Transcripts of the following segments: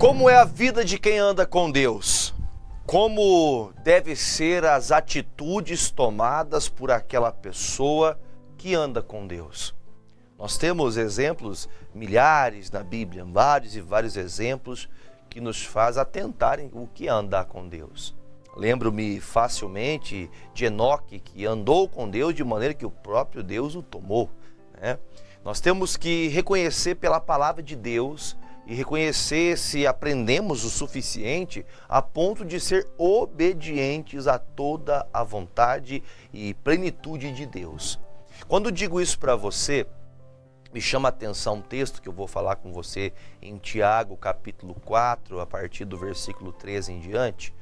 Como é a vida de quem anda com Deus? Como devem ser as atitudes tomadas por aquela pessoa que anda com Deus? Nós temos exemplos, milhares na Bíblia, vários exemplos que nos faz atentarem o que é andar com Deus. Lembro-me facilmente de Enoque, que andou com Deus de maneira que o próprio Deus o tomou, né? Nós temos que reconhecer pela palavra de Deus e reconhecer se aprendemos o suficiente a ponto de ser obedientes a toda a vontade e plenitude de Deus. Quando digo isso para você, me chama a atenção um texto que eu vou falar com você em Tiago, capítulo 4, a partir do versículo 13 em diante.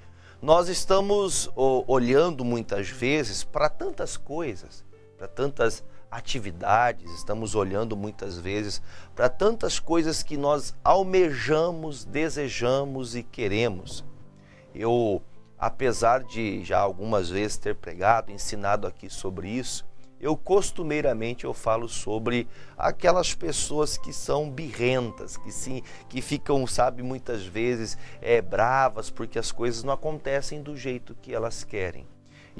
Nós estamos olhando muitas vezes para tantas coisas, para tantas atividades, estamos olhando muitas vezes para tantas coisas que nós almejamos, desejamos e queremos. Eu, apesar de já algumas vezes ter pregado, ensinado aqui sobre isso, eu costumeiramente falo sobre aquelas pessoas que são birrentas, que ficam, sabe, muitas vezes bravas porque as coisas não acontecem do jeito que elas querem.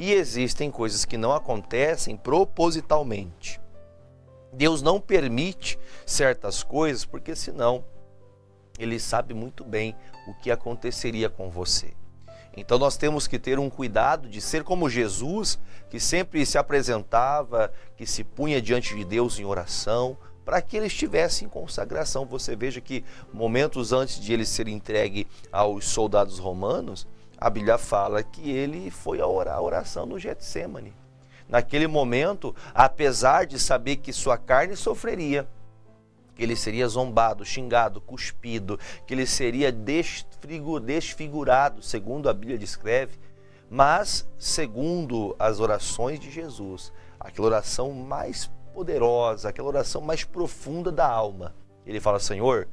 E existem coisas que não acontecem propositalmente. Deus não permite certas coisas porque senão Ele sabe muito bem o que aconteceria com você. Então nós temos que ter um cuidado de ser como Jesus, que sempre se apresentava, que se punha diante de Deus em oração, para que ele estivesse em consagração. Você veja que momentos antes de ele ser entregue aos soldados romanos, a Bíblia fala que ele foi a orar a oração no Getsemane. Naquele momento, apesar de saber que sua carne sofreria, que ele seria zombado, xingado, cuspido, que ele seria desfigurado, segundo a Bíblia descreve, mas segundo as orações de Jesus, aquela oração mais poderosa, aquela oração mais profunda da alma, ele fala: Senhor,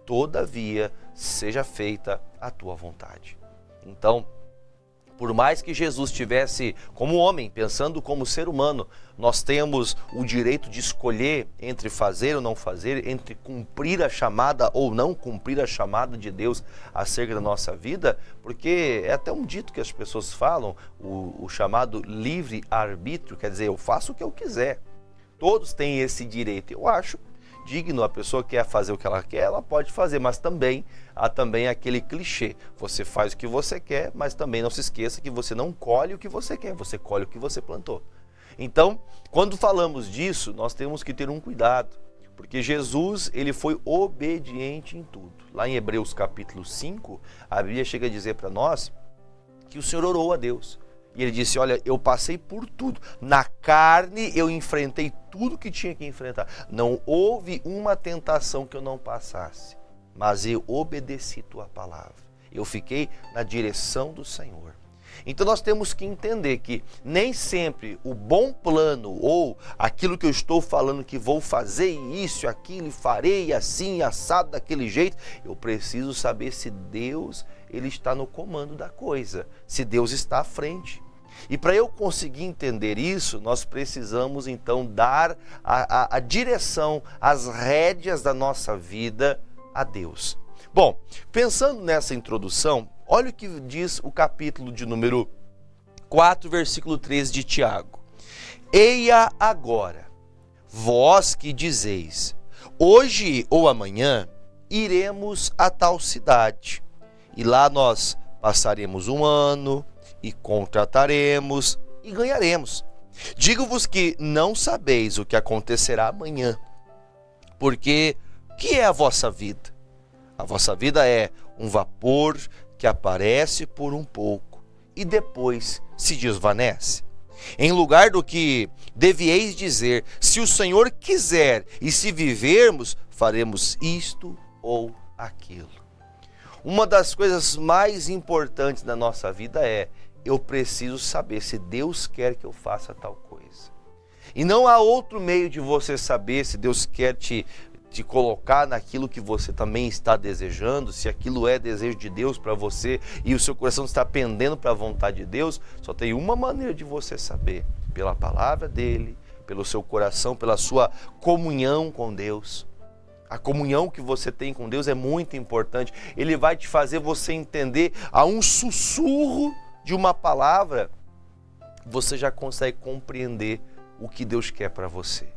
todavia seja feita a tua vontade. Então, por mais que Jesus estivesse como homem, pensando como ser humano, nós temos o direito de escolher entre fazer ou não fazer, entre cumprir a chamada ou não cumprir a chamada de Deus acerca da nossa vida, porque é até um dito que as pessoas falam, o chamado livre-arbítrio, quer dizer, eu faço o que eu quiser. Todos têm esse direito. Eu acho digno, a pessoa quer fazer o que ela quer, ela pode fazer, mas também há também aquele clichê, você faz o que você quer, mas também não se esqueça que você não colhe o que você quer, você colhe o que você plantou. Então, quando falamos disso, nós temos que ter um cuidado, porque Jesus, ele foi obediente em tudo. Lá em Hebreus capítulo 5, a Bíblia chega a dizer para nós que o Senhor orou a Deus. E ele disse: olha, eu passei por tudo. Na carne eu enfrentei tudo que tinha que enfrentar. Não houve uma tentação que eu não passasse. Mas eu obedeci tua palavra. Eu fiquei na direção do Senhor. Então nós temos que entender que nem sempre o bom plano ou aquilo que eu estou falando que vou fazer isso, aquilo, e farei assim, assado daquele jeito, eu preciso saber se Deus, ele está no comando da coisa, se Deus está à frente. E para eu conseguir entender isso, nós precisamos então dar a direção, as rédeas da nossa vida a Deus. Bom, pensando nessa introdução, olha o que diz o capítulo de número 4, versículo 13 de Tiago. Eia agora, vós que dizeis, hoje ou amanhã iremos a tal cidade, e lá nós passaremos um ano, e contrataremos, e ganharemos. Digo-vos que não sabeis o que acontecerá amanhã, porque o que é a vossa vida? A vossa vida é um vapor que aparece por um pouco e depois se desvanece. Em lugar do que devieis dizer, se o Senhor quiser e se vivermos, faremos isto ou aquilo. Uma das coisas mais importantes da nossa vida é: eu preciso saber se Deus quer que eu faça tal coisa. E não há outro meio de você saber se Deus quer te colocar naquilo que você também está desejando, se aquilo é desejo de Deus para você e o seu coração está pendendo para a vontade de Deus. Só tem uma maneira de você saber: pela palavra dele, pelo seu coração, pela sua comunhão com Deus. A comunhão que você tem com Deus é muito importante. Ele vai te fazer você entender a um sussurro de uma palavra, você já consegue compreender o que Deus quer para você.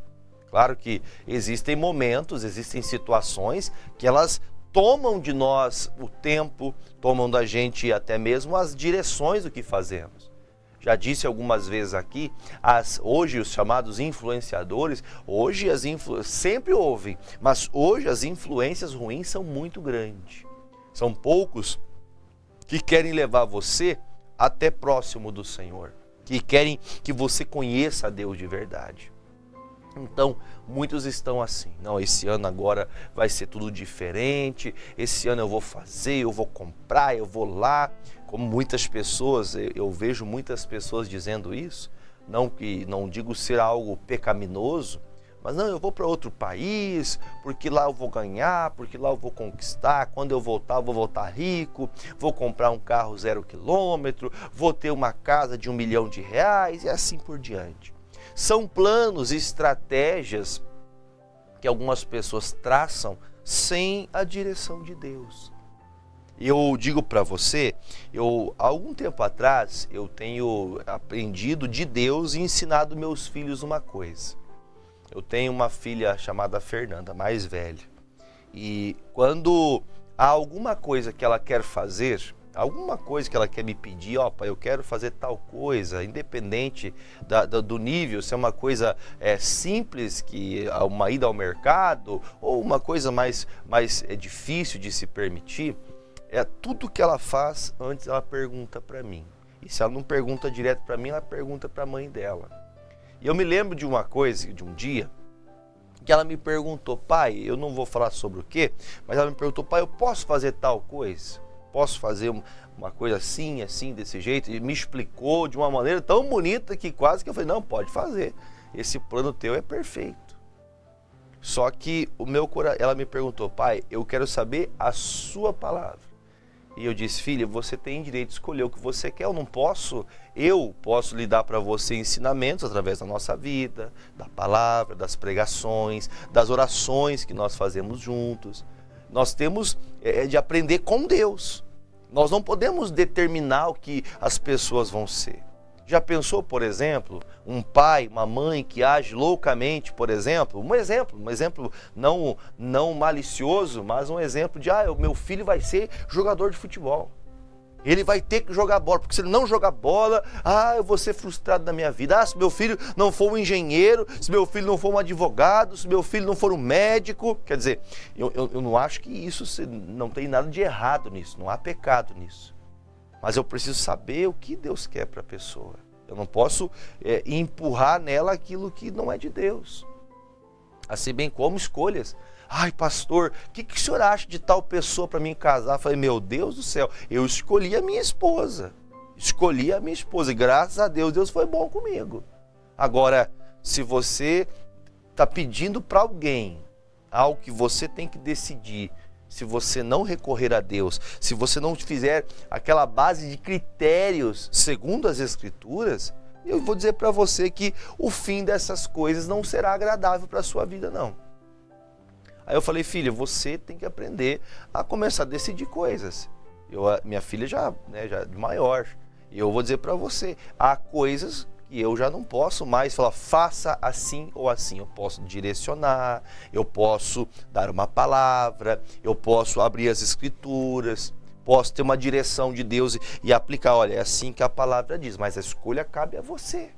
Claro que existem momentos, existem situações que elas tomam de nós o tempo, tomam da gente até mesmo as direções do que fazemos. Já disse algumas vezes aqui, hoje os chamados influenciadores, hoje sempre houve, mas hoje as influências ruins são muito grandes. São poucos que querem levar você até próximo do Senhor, que querem que você conheça a Deus de verdade. Então, muitos estão assim, não, esse ano agora vai ser tudo diferente, esse ano eu vou fazer, eu vou comprar, eu vou lá. Como muitas pessoas, eu vejo muitas pessoas dizendo isso, não digo ser algo pecaminoso, mas não, eu vou para outro país, porque lá eu vou ganhar, porque lá eu vou conquistar, quando eu vou voltar rico, vou comprar um carro 0 quilômetro, vou ter uma casa de R$1 milhão e assim por diante. São planos e estratégias que algumas pessoas traçam sem a direção de Deus. Eu digo para você, há algum tempo atrás, eu tenho aprendido de Deus e ensinado meus filhos uma coisa. Eu tenho uma filha chamada Fernanda, mais velha. E quando há alguma coisa que ela quer fazer, alguma coisa que ela quer me pedir, pai, eu quero fazer tal coisa, independente do nível, se é uma coisa simples, que uma ida ao mercado, ou uma coisa mais difícil de se permitir, tudo que ela faz, antes ela pergunta para mim. E se ela não pergunta direto para mim, ela pergunta para a mãe dela. E eu me lembro de uma coisa, de um dia, que ela me perguntou, pai, eu não vou falar sobre o quê, mas ela me perguntou, pai, eu posso fazer tal coisa? Posso fazer uma coisa assim, desse jeito? E me explicou de uma maneira tão bonita que quase que eu falei, não, pode fazer. Esse plano teu é perfeito. Só que ela me perguntou, pai, eu quero saber a sua palavra. E eu disse, filha, você tem direito de escolher o que você quer. Eu posso lhe dar para você ensinamentos através da nossa vida, da palavra, das pregações, das orações que nós fazemos juntos. Nós temos de aprender com Deus. Nós não podemos determinar o que as pessoas vão ser. Já pensou, por exemplo, um pai, uma mãe que age loucamente, por exemplo, um exemplo não malicioso, mas um exemplo de, o meu filho vai ser jogador de futebol. Ele vai ter que jogar bola, porque se ele não jogar bola, eu vou ser frustrado na minha vida. Se meu filho não for um engenheiro, se meu filho não for um advogado, se meu filho não for um médico. Quer dizer, eu não acho que isso não tem nada de errado nisso, não há pecado nisso. Mas eu preciso saber o que Deus quer para a pessoa. Eu não posso empurrar nela aquilo que não é de Deus. Assim bem como escolhas. Ai, pastor, o que o senhor acha de tal pessoa para mim casar? Eu falei, meu Deus do céu, eu escolhi a minha esposa. E graças a Deus, Deus foi bom comigo. Agora, se você está pedindo para alguém algo que você tem que decidir, se você não recorrer a Deus, se você não fizer aquela base de critérios segundo as Escrituras, eu vou dizer para você que o fim dessas coisas não será agradável para a sua vida, não. Aí eu falei, filha, você tem que aprender a começar a decidir coisas. Minha filha já é maior, e eu vou dizer para você, há coisas que eu já não posso mais falar, faça assim ou assim. Eu posso direcionar, eu posso dar uma palavra, eu posso abrir as Escrituras, posso ter uma direção de Deus e aplicar, olha, é assim que a palavra diz, mas a escolha cabe a você.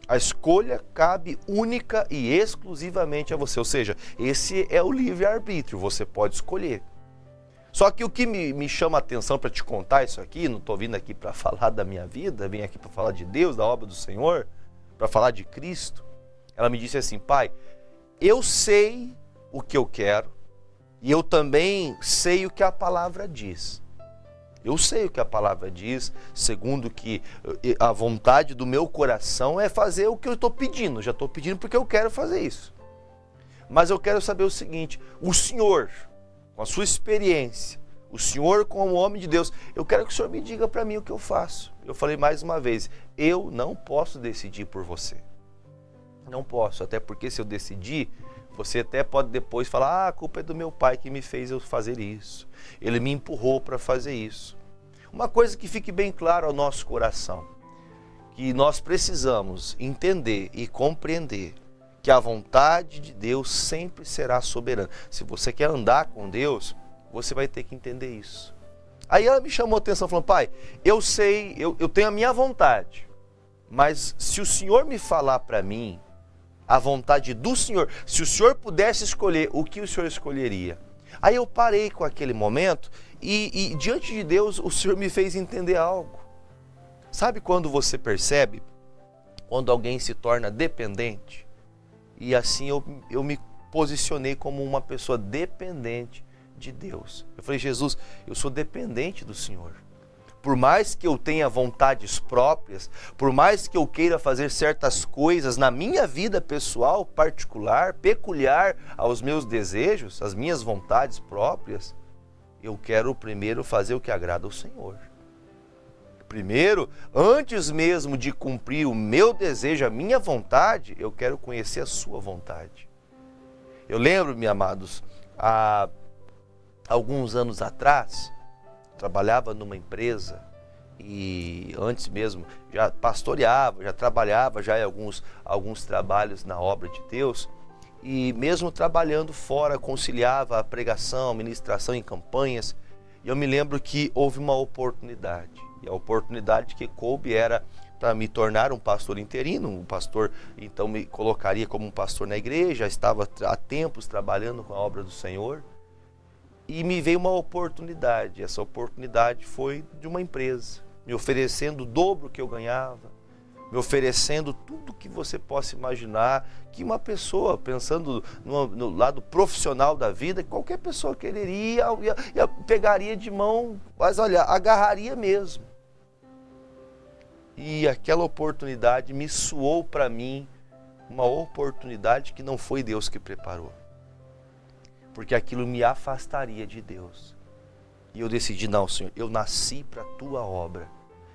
A escolha cabe única e exclusivamente a você, ou seja, esse é o livre-arbítrio, você pode escolher. Só que o que me chama a atenção para te contar isso aqui, não estou vindo aqui para falar da minha vida, venho aqui para falar de Deus, da obra do Senhor, para falar de Cristo. Ela me disse assim, pai, eu sei o que eu quero e eu também sei o que a palavra diz. Eu sei o que a palavra diz, segundo que a vontade do meu coração é fazer o que eu estou pedindo. Já estou pedindo porque eu quero fazer isso. Mas eu quero saber o seguinte, o Senhor, com a sua experiência, o Senhor como homem de Deus, eu quero que o Senhor me diga para mim o que eu faço. Eu falei mais uma vez, eu não posso decidir por você. Não posso, até porque se eu decidir, Você até pode depois falar, a culpa é do meu pai que me fez eu fazer isso. Ele me empurrou para fazer isso. Uma coisa que fique bem claro ao nosso coração, que nós precisamos entender e compreender que a vontade de Deus sempre será soberana. Se você quer andar com Deus, você vai ter que entender isso. Aí ela me chamou a atenção, falando, pai, eu sei, eu tenho a minha vontade, mas se o Senhor me falar para mim, a vontade do Senhor, se o Senhor pudesse escolher, o que o Senhor escolheria? Aí eu parei com aquele momento e diante de Deus o Senhor me fez entender algo. Sabe quando você percebe, quando alguém se torna dependente? E assim eu me posicionei como uma pessoa dependente de Deus. Eu falei, Jesus, eu sou dependente do Senhor. Por mais que eu tenha vontades próprias, por mais que eu queira fazer certas coisas na minha vida pessoal, particular, peculiar aos meus desejos, às minhas vontades próprias, eu quero primeiro fazer o que agrada ao Senhor. Primeiro, antes mesmo de cumprir o meu desejo, a minha vontade, eu quero conhecer a sua vontade. Eu lembro, meus amados, há alguns anos atrás, trabalhava numa empresa e antes mesmo já pastoreava, já trabalhava já em alguns trabalhos na obra de Deus e mesmo trabalhando fora conciliava a pregação, a ministração em campanhas. E eu me lembro que houve uma oportunidade e a oportunidade que coube era para me tornar um pastor interino. Um pastor então me colocaria como um pastor na igreja, já estava há tempos trabalhando com a obra do Senhor. E me veio uma oportunidade, essa oportunidade foi de uma empresa, me oferecendo o dobro que eu ganhava, me oferecendo tudo que você possa imaginar, que uma pessoa, pensando no lado profissional da vida, qualquer pessoa quereria, pegaria de mão, mas olha, agarraria mesmo. E aquela oportunidade me soou para mim, uma oportunidade que não foi Deus que preparou. Porque aquilo me afastaria de Deus. E eu decidi, não, Senhor, eu nasci para a tua obra.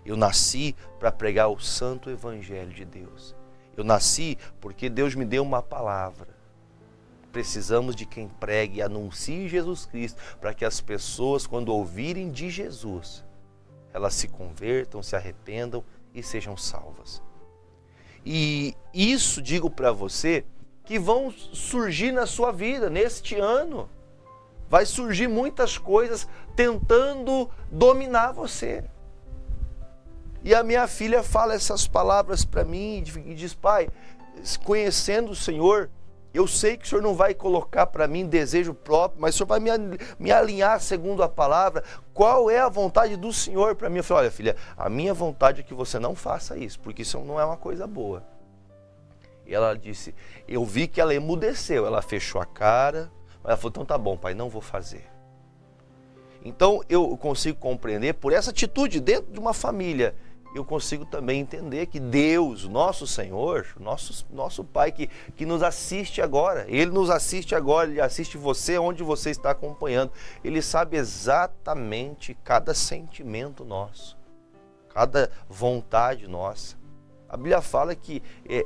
Eu nasci para pregar o santo evangelho de Deus. Eu nasci porque Deus me deu uma palavra. Precisamos de quem pregue e anuncie Jesus Cristo, para que as pessoas, quando ouvirem de Jesus, elas se convertam, se arrependam e sejam salvas. E isso digo para você, que vão surgir na sua vida neste ano. Vai surgir muitas coisas tentando dominar você. E a minha filha fala essas palavras para mim e diz, pai, conhecendo o Senhor, eu sei que o Senhor não vai colocar para mim desejo próprio, mas o Senhor vai me alinhar segundo a palavra. Qual é a vontade do Senhor para mim? Eu falei, olha filha, a minha vontade é que você não faça isso, porque isso não é uma coisa boa. E ela disse, eu vi que ela emudeceu, ela fechou a cara, mas ela falou, então tá bom pai, não vou fazer. Então eu consigo compreender, por essa atitude dentro de uma família, eu consigo também entender que Deus, nosso Senhor, nosso Pai que nos assiste agora, Ele nos assiste agora, Ele assiste você onde você está acompanhando, Ele sabe exatamente cada sentimento nosso, cada vontade nossa. A Bíblia fala que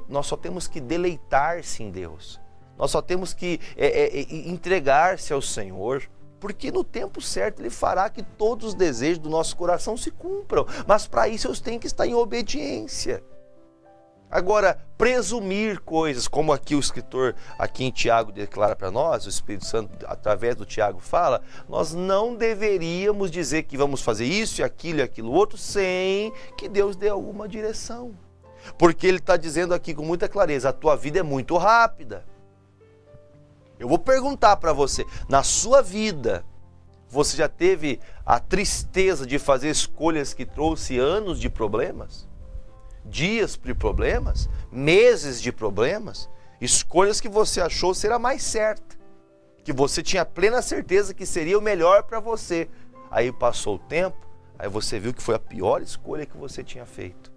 nós só temos que deleitar-se em Deus. Nós só temos que entregar-se ao Senhor. Porque no tempo certo Ele fará que todos os desejos do nosso coração se cumpram. Mas para isso eu tenho que estar em obediência. Agora, presumir coisas, como aqui o escritor, aqui em Tiago declara para nós, o Espírito Santo através do Tiago fala, nós não deveríamos dizer que vamos fazer isso e aquilo outro sem que Deus dê alguma direção. Porque Ele está dizendo aqui com muita clareza, a tua vida é muito rápida. Eu vou perguntar para você, na sua vida, você já teve a tristeza de fazer escolhas que trouxe anos de problemas? Dias de problemas? Meses de problemas? Escolhas que você achou ser a mais certa, que você tinha plena certeza que seria o melhor para você. Aí passou o tempo, aí você viu que foi a pior escolha que você tinha feito.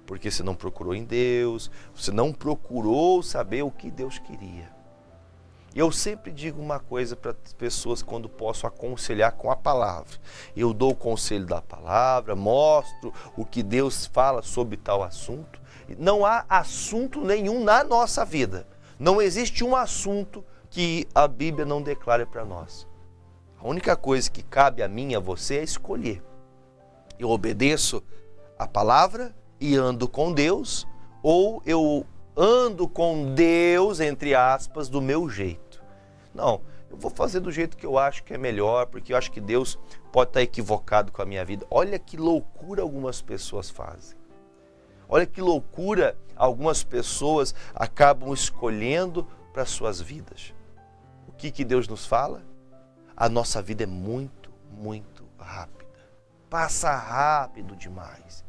Porque você não procurou em Deus, você não procurou saber o que Deus queria. E eu sempre digo uma coisa para as pessoas quando posso aconselhar com a palavra. Eu dou o conselho da palavra, mostro o que Deus fala sobre tal assunto. Não há assunto nenhum na nossa vida. Não existe um assunto que a Bíblia não declara para nós. A única coisa que cabe a mim e a você é escolher. Eu obedeço a palavra e ando com Deus, ou eu ando com Deus, entre aspas, do meu jeito. Não, eu vou fazer do jeito que eu acho que é melhor, porque eu acho que Deus pode estar equivocado com a minha vida. Olha que loucura algumas pessoas fazem. Olha que loucura algumas pessoas acabam escolhendo para suas vidas. O que Deus nos fala? A nossa vida é muito, muito rápida. Passa rápido demais.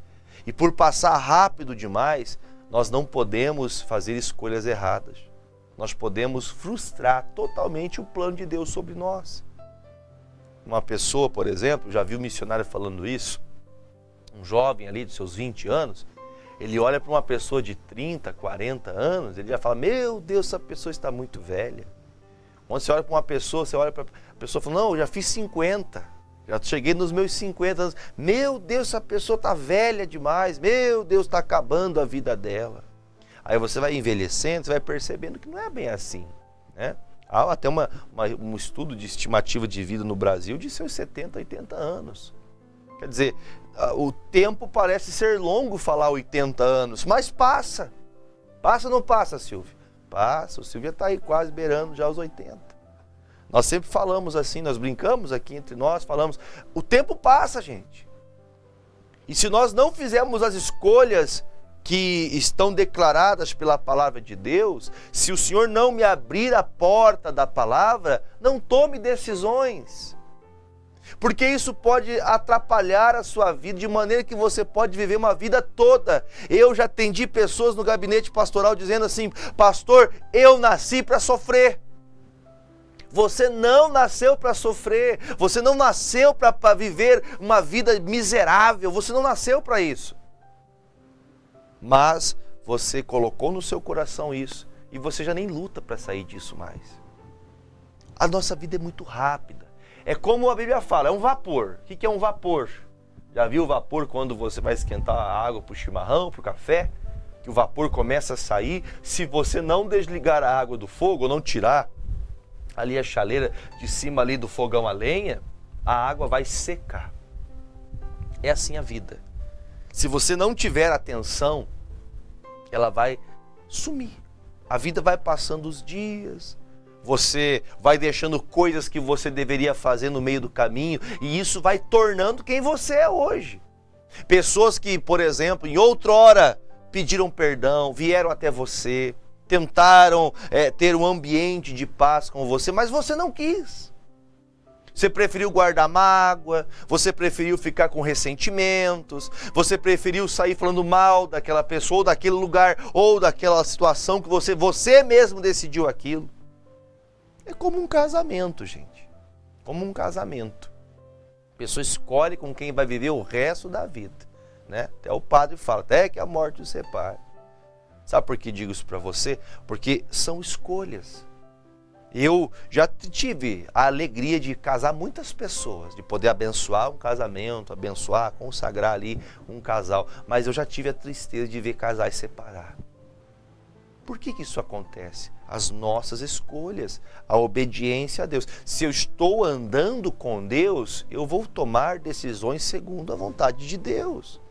E por passar rápido demais, nós não podemos fazer escolhas erradas. Nós podemos frustrar totalmente o plano de Deus sobre nós. Uma pessoa, por exemplo, já vi um missionário falando isso, um jovem ali de seus 20 anos, ele olha para uma pessoa de 30, 40 anos, ele já fala, meu Deus, essa pessoa está muito velha. Quando você olha para uma pessoa, você olha para a pessoa e fala, não, eu já fiz 50, já cheguei nos meus 50 anos. Meu Deus, essa pessoa está velha demais, meu Deus, está acabando a vida dela. Aí você vai envelhecendo, você vai percebendo que não é bem assim, né? Há até um estudo de estimativa de vida no Brasil de seus 70, 80 anos. Quer dizer, o tempo parece ser longo falar 80 anos, mas passa. Passa ou não passa, Silvio? Passa, o Silvio está aí quase beirando já os 80. Nós sempre falamos assim, nós brincamos aqui entre nós, falamos, o tempo passa, gente. E se nós não fizermos as escolhas que estão declaradas pela palavra de Deus, se o Senhor não me abrir a porta da palavra, não tome decisões. Porque isso pode atrapalhar a sua vida, de maneira que você pode viver uma vida toda. Eu já atendi pessoas no gabinete pastoral dizendo assim, pastor, eu nasci para sofrer. Você não nasceu para sofrer, você não nasceu para viver uma vida miserável, você não nasceu para isso. Mas você colocou no seu coração isso e você já nem luta para sair disso mais. A nossa vida é muito rápida. É como a Bíblia fala, é um vapor. O que é um vapor? Já viu o vapor quando você vai esquentar a água para o chimarrão, para o café? Que o vapor começa a sair. Se você não desligar a água do fogo, ou não tirar ali a chaleira de cima ali do fogão a lenha, a água vai secar. É assim a vida. Se você não tiver atenção, ela vai sumir. A vida vai passando os dias, você vai deixando coisas que você deveria fazer no meio do caminho, e isso vai tornando quem você é hoje. Pessoas que, por exemplo, em outrora pediram perdão, vieram até você, tentaram ter um ambiente de paz com você, mas você não quis. Você preferiu guardar mágoa, você preferiu ficar com ressentimentos, você preferiu sair falando mal daquela pessoa, ou daquele lugar, ou daquela situação que você mesmo decidiu aquilo. É como um casamento, gente. Como um casamento. A pessoa escolhe com quem vai viver o resto da vida, né? Até o padre fala, até que a morte os separe. Sabe por que digo isso para você? Porque são escolhas. Eu já tive a alegria de casar muitas pessoas, de poder abençoar um casamento, abençoar, consagrar ali um casal. Mas eu já tive a tristeza de ver casais separar. Por que isso acontece? As nossas escolhas, a obediência a Deus. Se eu estou andando com Deus, eu vou tomar decisões segundo a vontade de Deus.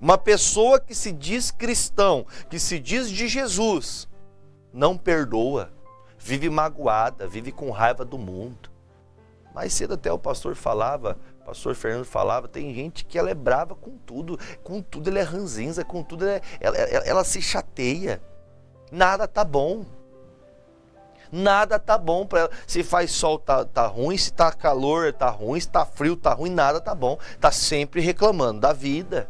Uma pessoa que se diz cristão, que se diz de Jesus, não perdoa, vive magoada, vive com raiva do mundo. Mais cedo até o pastor Fernando falava, tem gente que ela é brava com tudo ela é ranzinza, com tudo ela se chateia. Nada tá bom. Nada tá bom para ela. Se faz sol tá ruim, se tá calor tá ruim, se tá frio tá ruim, nada tá bom. Tá sempre reclamando da vida.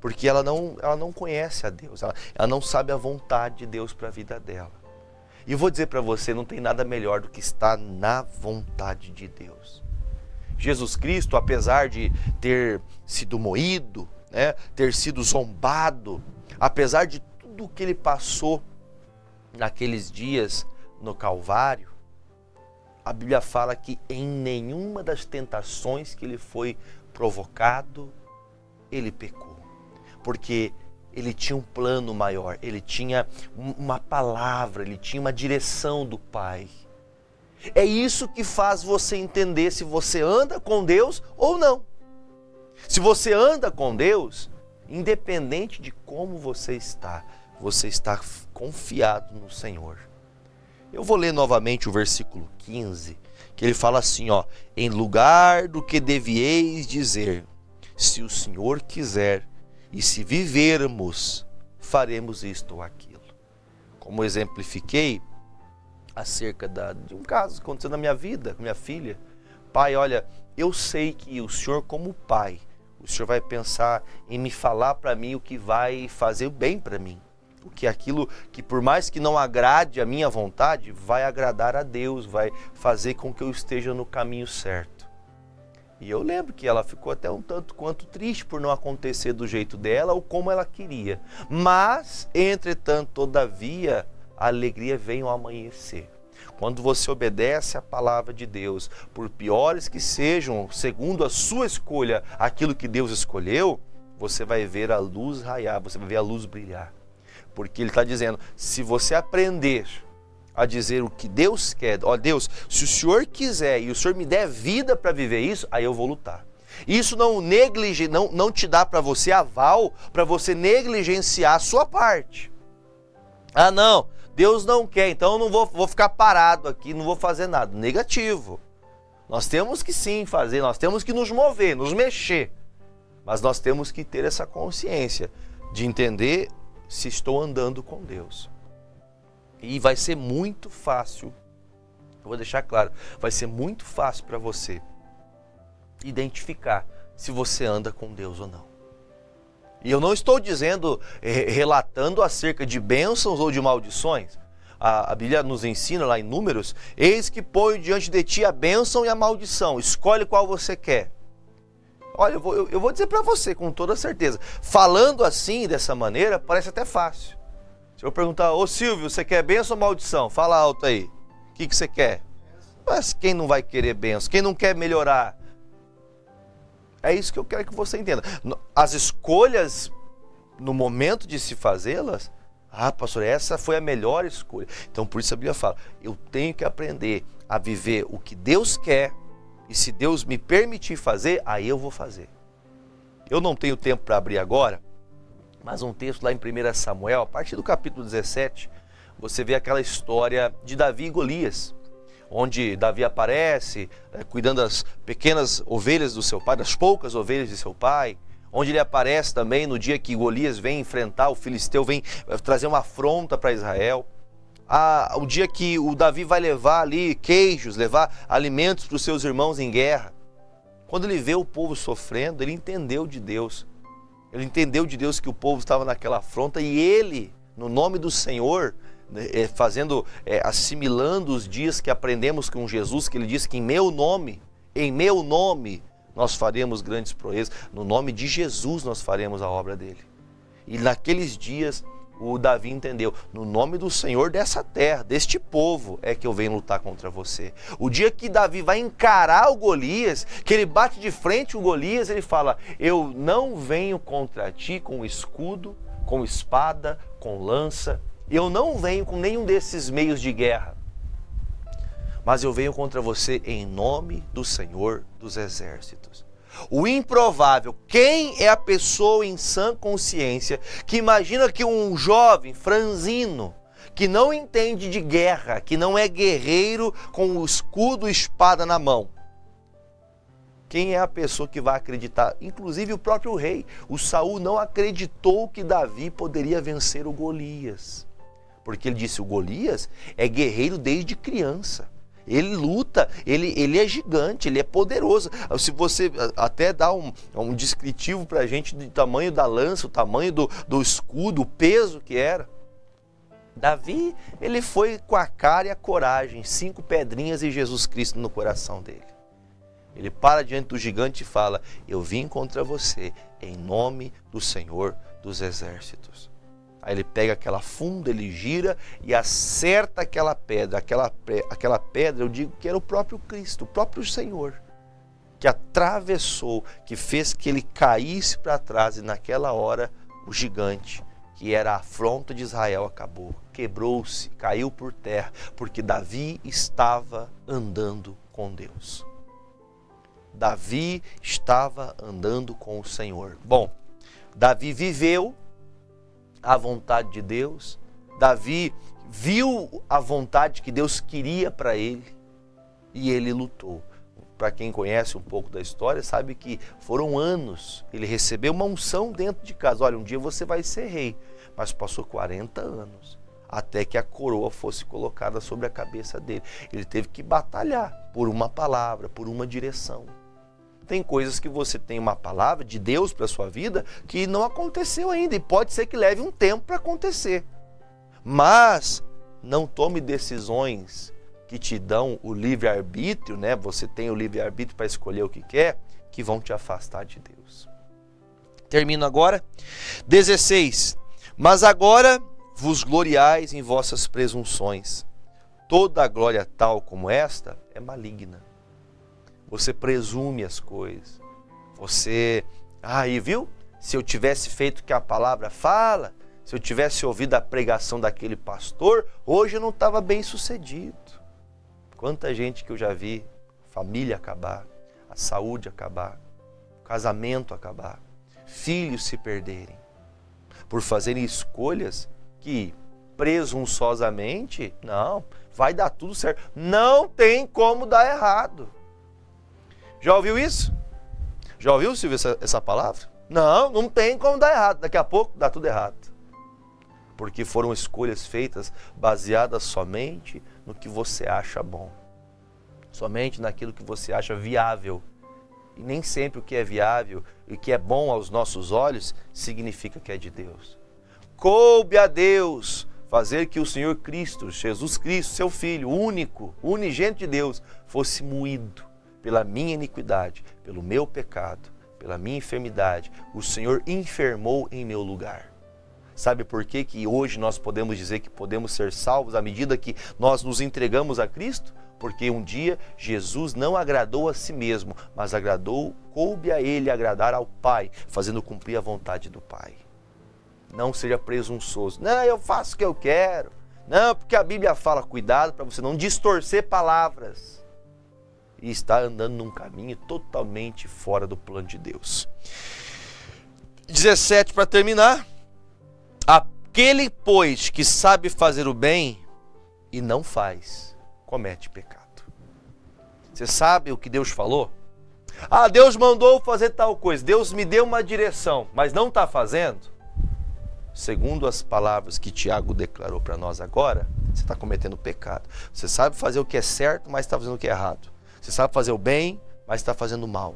Porque ela não conhece a Deus, ela não sabe a vontade de Deus para a vida dela. E eu vou dizer para você, não tem nada melhor do que estar na vontade de Deus. Jesus Cristo, apesar de ter sido moído, né, ter sido zombado, apesar de tudo que ele passou naqueles dias no Calvário, a Bíblia fala que em nenhuma das tentações que ele foi provocado, ele pecou. Porque ele tinha um plano maior, ele tinha uma palavra, ele tinha uma direção do Pai. É isso que faz você entender se você anda com Deus ou não. Se você anda com Deus, independente de como você está confiado no Senhor. Eu vou ler novamente o versículo 15, que ele fala assim, ó: em lugar do que devieis dizer, se o Senhor quiser, e se vivermos, faremos isto ou aquilo. Como exemplifiquei acerca de um caso que aconteceu na minha vida, com minha filha. Pai, olha, eu sei que o Senhor, como pai, o Senhor vai pensar em me falar para mim o que vai fazer bem para mim. O que aquilo que, por mais que não agrade a minha vontade, vai agradar a Deus, vai fazer com que eu esteja no caminho certo. E eu lembro que ela ficou até um tanto quanto triste por não acontecer do jeito dela ou como ela queria. Mas, entretanto, todavia, a alegria vem ao amanhecer. Quando você obedece à palavra de Deus, por piores que sejam, segundo a sua escolha, aquilo que Deus escolheu, você vai ver a luz raiar, você vai ver a luz brilhar. Porque ele está dizendo, se você aprender a dizer o que Deus quer, ó Deus, se o Senhor quiser e o Senhor me der vida para viver isso, aí eu vou lutar. Isso não te dá para você aval, para você negligenciar a sua parte. Ah não, Deus não quer, então eu não vou ficar parado aqui, não vou fazer nada. Negativo. Nós temos que sim fazer, nós temos que nos mover, nos mexer. Mas nós temos que ter essa consciência de entender se estou andando com Deus. E vai ser muito fácil, eu vou deixar claro, vai ser muito fácil para você identificar se você anda com Deus ou não. E eu não estou dizendo, relatando acerca de bênçãos ou de maldições. A Bíblia nos ensina lá em Números, eis que põe diante de ti a bênção e a maldição, escolhe qual você quer. Olha, eu vou dizer para você com toda certeza, falando assim, dessa maneira, parece até fácil. Se eu perguntar, ô Silvio, você quer bênção ou maldição? Fala alto aí, o que você quer? Mas quem não vai querer bênção? Quem não quer melhorar? É isso que eu quero que você entenda. As escolhas, no momento de se fazê-las, pastor, essa foi a melhor escolha. Então por isso a Bíblia fala, eu tenho que aprender a viver o que Deus quer, e se Deus me permitir fazer, aí eu vou fazer. Eu não tenho tempo para abrir agora, mas um texto lá em 1 Samuel, a partir do capítulo 17, você vê aquela história de Davi e Golias, onde Davi aparece cuidando das pequenas ovelhas do seu pai, das poucas ovelhas de seu pai, onde ele aparece também no dia que Golias vem enfrentar o filisteu, vem trazer uma afronta para Israel. O dia que o Davi vai levar ali queijos, levar alimentos para os seus irmãos em guerra. Quando ele vê o povo sofrendo, ele entendeu de Deus. Ele entendeu de Deus que o povo estava naquela afronta e ele, no nome do Senhor, assimilando os dias que aprendemos com Jesus, que ele disse que em meu nome, nós faremos grandes proezas. No nome de Jesus nós faremos a obra dele. E naqueles dias o Davi entendeu, no nome do Senhor dessa terra, deste povo, é que eu venho lutar contra você. O dia que Davi vai encarar o Golias, que ele bate de frente o Golias, ele fala, eu não venho contra ti com escudo, com espada, com lança, eu não venho com nenhum desses meios de guerra, mas eu venho contra você em nome do Senhor dos Exércitos. O improvável, quem é a pessoa em sã consciência que imagina que um jovem franzino, que não entende de guerra, que não é guerreiro com o escudo e espada na mão, quem é a pessoa que vai acreditar? Inclusive o próprio rei, o Saul não acreditou que Davi poderia vencer o Golias, porque ele disse, o Golias é guerreiro desde criança. Ele luta, ele é gigante, ele é poderoso. Se você até dá um descritivo para a gente do tamanho da lança, o tamanho do escudo, o peso que era. Davi, ele foi com a cara e a coragem, 5 pedrinhas e Jesus Cristo no coração dele. Ele para diante do gigante e fala, eu vim contra você em nome do Senhor dos Exércitos. Aí ele pega aquela funda, ele gira e acerta aquela pedra. Aquela pedra, eu digo que era o próprio Cristo, o próprio Senhor, que atravessou, que fez que ele caísse para trás e naquela hora o gigante, que era a afronta de Israel, acabou. Quebrou-se, caiu por terra, porque Davi estava andando com Deus. Davi estava andando com o Senhor. Bom, Davi viveu a vontade de Deus. Davi viu a vontade que Deus queria para ele e ele lutou. Para quem conhece um pouco da história, sabe que foram anos. Ele recebeu uma unção dentro de casa. Olha, um dia você vai ser rei. Mas passou 40 anos até que a coroa fosse colocada sobre a cabeça dele. Ele teve que batalhar por uma palavra, por uma direção. Tem coisas que você tem uma palavra de Deus para a sua vida que não aconteceu ainda e pode ser que leve um tempo para acontecer. Mas não tome decisões que te dão o livre-arbítrio, né? Você tem o livre-arbítrio para escolher o que quer, que vão te afastar de Deus. Termino agora. 16. Mas agora vos gloriais em vossas presunções. Toda glória tal como esta é maligna. Você presume as coisas. Você, aí viu? Se eu tivesse feito o que a palavra fala, se eu tivesse ouvido a pregação daquele pastor, hoje eu não estava bem sucedido. Quanta gente que eu já vi, família acabar, a saúde acabar, o casamento acabar, filhos se perderem, por fazerem escolhas que presunçosamente, não, vai dar tudo certo. Não tem como dar errado. Já ouviu isso? Já ouviu, Silvio, essa palavra? Não tem como dar errado. Daqui a pouco dá tudo errado. Porque foram escolhas feitas baseadas somente no que você acha bom. Somente naquilo que você acha viável. E nem sempre o que é viável e o que é bom aos nossos olhos significa que é de Deus. Coube a Deus fazer que o Senhor Cristo, Jesus Cristo, seu Filho, único, unigênito de Deus, fosse moído pela minha iniquidade, pelo meu pecado, pela minha enfermidade. O Senhor enfermou em meu lugar. Sabe por que que hoje nós podemos dizer que podemos ser salvos à medida que nós nos entregamos a Cristo? Porque um dia Jesus não agradou a si mesmo, mas coube a Ele agradar ao Pai, fazendo cumprir a vontade do Pai. Não seja presunçoso. Não, eu faço o que eu quero. Não, porque a Bíblia fala, cuidado para você não distorcer palavras. E está andando num caminho totalmente fora do plano de Deus. 17, para terminar. Aquele, pois, que sabe fazer o bem e não faz, comete pecado. Você sabe o que Deus falou? Deus mandou fazer tal coisa, Deus me deu uma direção, mas não está fazendo? Segundo as palavras que Tiago declarou para nós agora, você está cometendo pecado. Você sabe fazer o que é certo, mas está fazendo o que é errado. Você sabe fazer o bem, mas está fazendo o mal.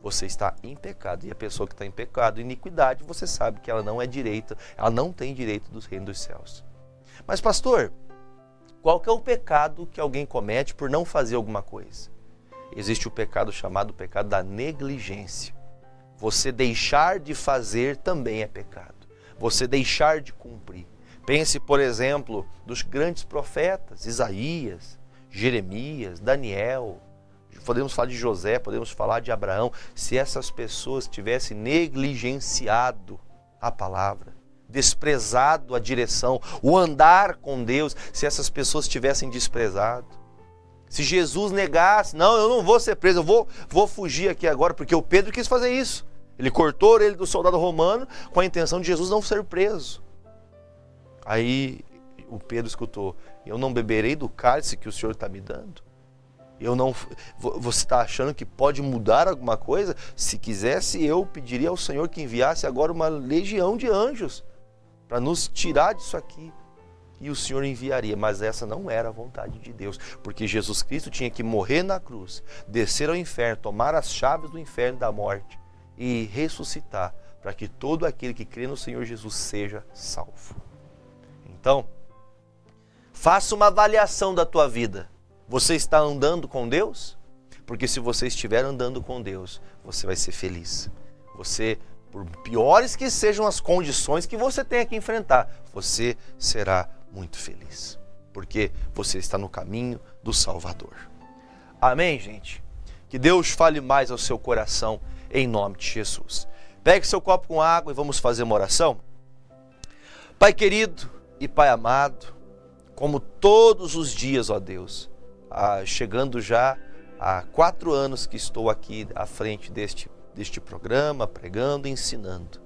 Você está em pecado. E a pessoa que está em pecado, iniquidade, você sabe que ela não é direita, ela não tem direito dos reinos dos céus. Mas pastor, qual que é o pecado que alguém comete por não fazer alguma coisa? Existe o pecado chamado pecado da negligência. Você deixar de fazer também é pecado. Você deixar de cumprir. Pense, por exemplo, dos grandes profetas, Isaías, Jeremias, Daniel. Podemos falar de José, podemos falar de Abraão. Se essas pessoas tivessem negligenciado a palavra, desprezado a direção, o andar com Deus, se essas pessoas tivessem desprezado. Se Jesus negasse, não, eu não vou ser preso, eu vou fugir aqui agora, porque o Pedro quis fazer isso. Ele cortou a orelha do soldado romano com a intenção de Jesus não ser preso. Aí o Pedro escutou, eu não beberei do cálice que o Senhor está me dando? Você está achando que pode mudar alguma coisa? Se quisesse, eu pediria ao Senhor que enviasse agora uma legião de anjos para nos tirar disso aqui. E o Senhor enviaria, mas essa não era a vontade de Deus, porque Jesus Cristo tinha que morrer na cruz, descer ao inferno, tomar as chaves do inferno e da morte e ressuscitar, para que todo aquele que crê no Senhor Jesus seja salvo. Então, faça uma avaliação da tua vida. Você está andando com Deus? Porque se você estiver andando com Deus, você vai ser feliz. Você, por piores que sejam as condições que você tenha que enfrentar, você será muito feliz. Porque você está no caminho do Salvador. Amém, gente? Que Deus fale mais ao seu coração em nome de Jesus. Pegue seu copo com água e vamos fazer uma oração. Pai querido e Pai amado, como todos os dias, ó Deus, chegando já há 4 anos que estou aqui à frente deste programa, pregando e ensinando.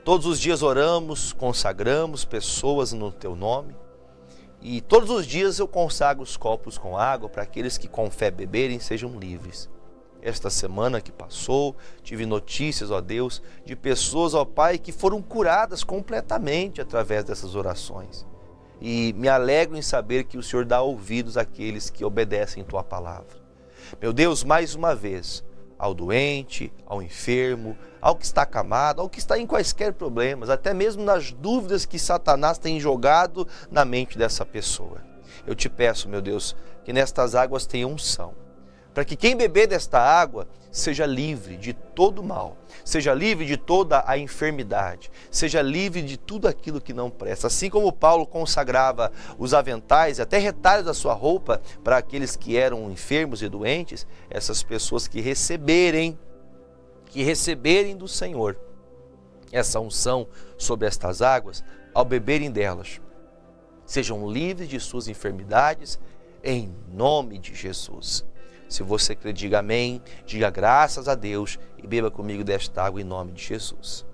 Todos os dias oramos, consagramos pessoas no Teu nome e todos os dias eu consagro os copos com água para aqueles que com fé beberem sejam livres. Esta semana que passou, tive notícias, ó Deus, de pessoas, ó Pai, que foram curadas completamente através dessas orações. E me alegro em saber que o Senhor dá ouvidos àqueles que obedecem Tua palavra. Meu Deus, mais uma vez, ao doente, ao enfermo, ao que está acamado, ao que está em quaisquer problemas, até mesmo nas dúvidas que Satanás tem jogado na mente dessa pessoa. Eu te peço, meu Deus, que nestas águas tenha unção, para que quem beber desta água seja livre de todo mal, seja livre de toda a enfermidade, seja livre de tudo aquilo que não presta. Assim como Paulo consagrava os aventais e até retalhos da sua roupa para aqueles que eram enfermos e doentes, essas pessoas que receberem do Senhor essa unção sobre estas águas, ao beberem delas, sejam livres de suas enfermidades, em nome de Jesus. Se você crê, diga amém, diga graças a Deus e beba comigo desta água em nome de Jesus.